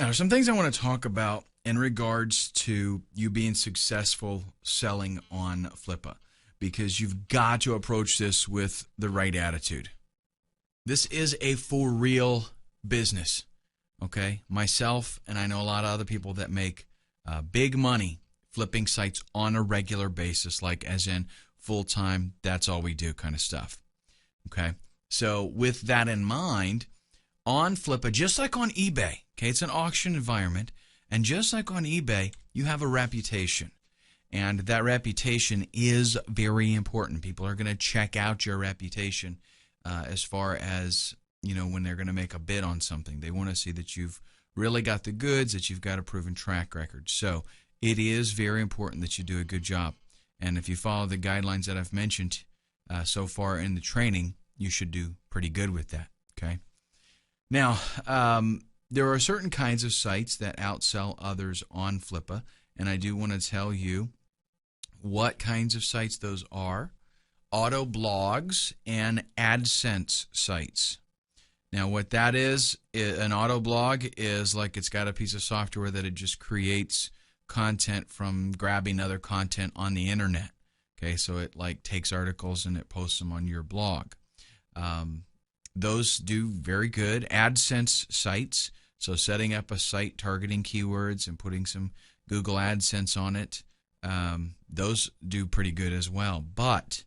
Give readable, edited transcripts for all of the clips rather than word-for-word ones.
Now, some things I want to talk about in regards to you being successful selling on Flippa, because you've got to approach this with the right attitude. This is a for real business, okay? Myself, and I know a lot of other people that make big money flipping sites on a regular basis, like as in full-time, that's all we do kind of stuff, okay? So with that in mind, on Flippa, just like on eBay, okay, it's an auction environment, and just like on eBay, you have a reputation, and that reputation is very important. People are going to check out your reputation as far as, you know, when they're going to make a bid on something. They want to see that you've really got the goods, that you've got a proven track record. So it is very important that you do a good job, and if you follow the guidelines that I've mentioned so far in the training, you should do pretty good with that, okay? Now, there are certain kinds of sites that outsell others on Flippa, and I do want to tell you what kinds of sites those are: auto blogs and AdSense sites. Now, what that is, an auto blog is like it's got a piece of software that it just creates content from grabbing other content on the internet. Okay, so it like takes articles and it posts them on your blog. Those do very good. AdSense sites, so setting up a site targeting keywords and putting some Google AdSense on it, those do pretty good as well. But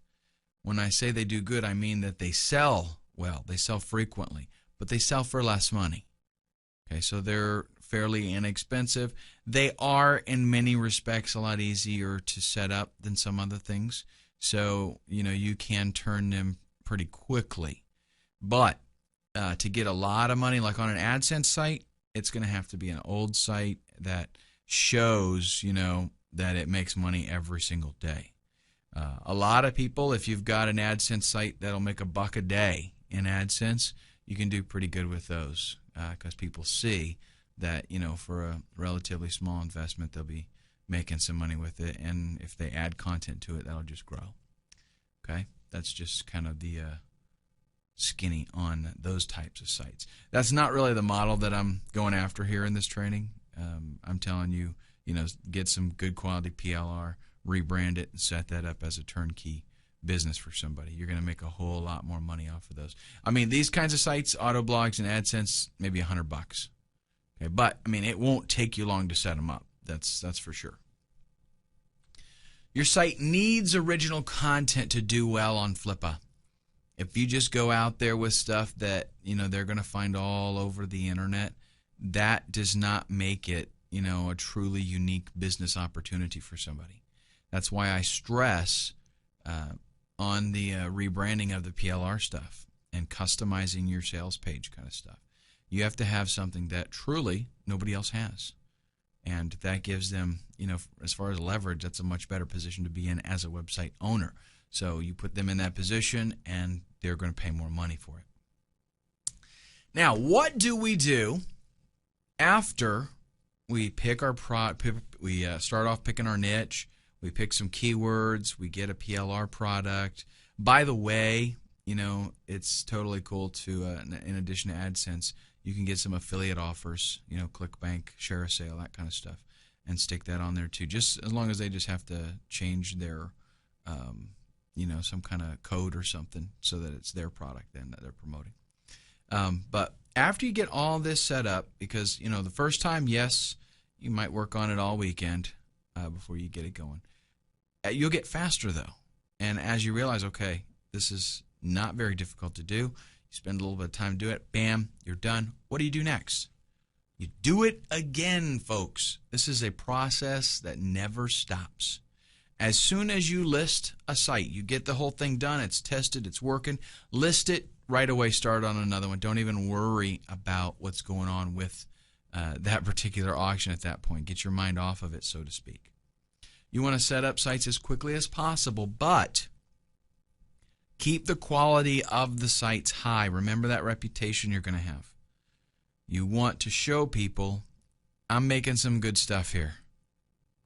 when I say they do good, I mean that they sell well. They sell frequently, but they sell for less money. Okay, so they're fairly inexpensive. They are, in many respects, a lot easier to set up than some other things. So, you know, you can turn them pretty quickly. But to get a lot of money, like on an AdSense site, it's going to have to be an old site that shows, you know, that it makes money every single day. A lot of people, if you've got an AdSense site that'll make $1 a day in AdSense, you can do pretty good with those because people see that, you know, for a relatively small investment, they'll be making some money with it, and if they add content to it, that'll just grow. Okay, that's just kind of the skinny on those types of sites. That's not really the model that I'm going after here in this training. I'm telling you, you know, get some good quality PLR, rebrand it, and set that up as a turnkey business for somebody. You're going to make a whole lot more money off of those. I mean, these kinds of sites, auto blogs and AdSense, maybe $100. Okay, but I mean, it won't take you long to set them up. That's for sure. Your site needs original content to do well on Flippa. If you just go out there with stuff that, you know, they're going to find all over the internet, that does not make it, you know, a truly unique business opportunity for somebody. That's why I stress on the rebranding of the PLR stuff and customizing your sales page kind of stuff. You have to have something that truly nobody else has. And that gives them, you know, as far as leverage, that's a much better position to be in as a website owner. So you put them in that position, and they're going to pay more money for it. Now, what do we do after we pick our we start off picking our niche, we pick some keywords, we get a PLR product? By the way, you know, it's totally cool to, in addition to AdSense, you can get some affiliate offers, you know, ClickBank, Share a Sale, that kind of stuff, and stick that on there too, just as long as they just have to change their you know, some kind of code or something so that it's their product then that they're promoting. But after you get all this set up, because, you know, the first time, yes, you might work on it all weekend before you get it going. You'll get faster, though. And as you realize, okay, this is not very difficult to do, you spend a little bit of time to do it, bam, you're done. What do you do next? You do it again, folks. This is a process that never stops. As soon as you list a site, you get the whole thing done, it's tested, it's working, list it right away, start on another one. Don't even worry about what's going on with that particular auction at that point. Get your mind off of it, so to speak. You want to set up sites as quickly as possible, but keep the quality of the sites high. Remember that reputation you're going to have. You want to show people, I'm making some good stuff here.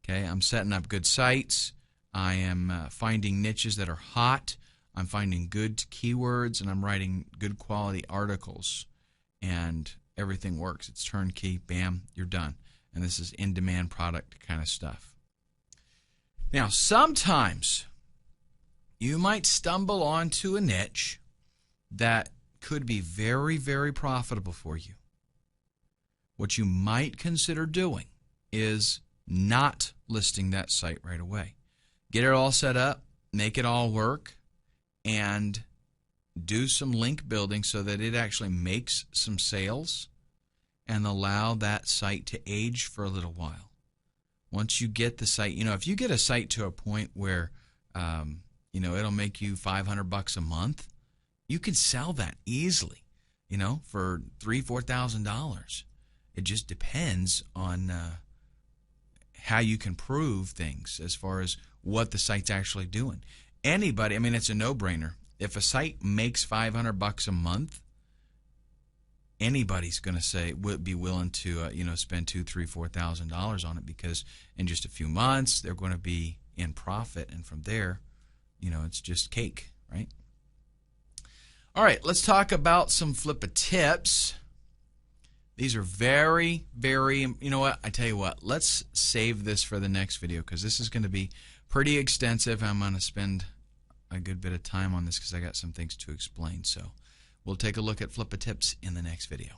Okay, I'm setting up good sites. I am finding niches that are hot. I'm finding good keywords, and I'm writing good quality articles. And everything works. It's turnkey, bam, you're done. And this is in-demand product kind of stuff. Now, sometimes you might stumble onto a niche that could be very, very profitable for you. What you might consider doing is not listing that site right away. Get it all set up, make it all work, and do some link building so that it actually makes some sales, and allow that site to age for a little while. Once you get the site, if you get a site to a point where it'll make you $500 a month, you can sell that easily, for $3,000-$4,000. It just depends on how you can prove things as far as what the site's actually doing. Anybody, it's a no-brainer. If a site makes $500 a month, anybody's going to say would be willing to spend $2,000, $3,000, $4,000 on it, because in just a few months they're going to be in profit, and from there, it's just cake, right? All right, let's talk about some Flippa tips. These are very, very, I tell you what, let's save this for the next video, because this is going to be pretty extensive. I'm going to spend a good bit of time on this because I got some things to explain. So we'll take a look at Flippa tips in the next video.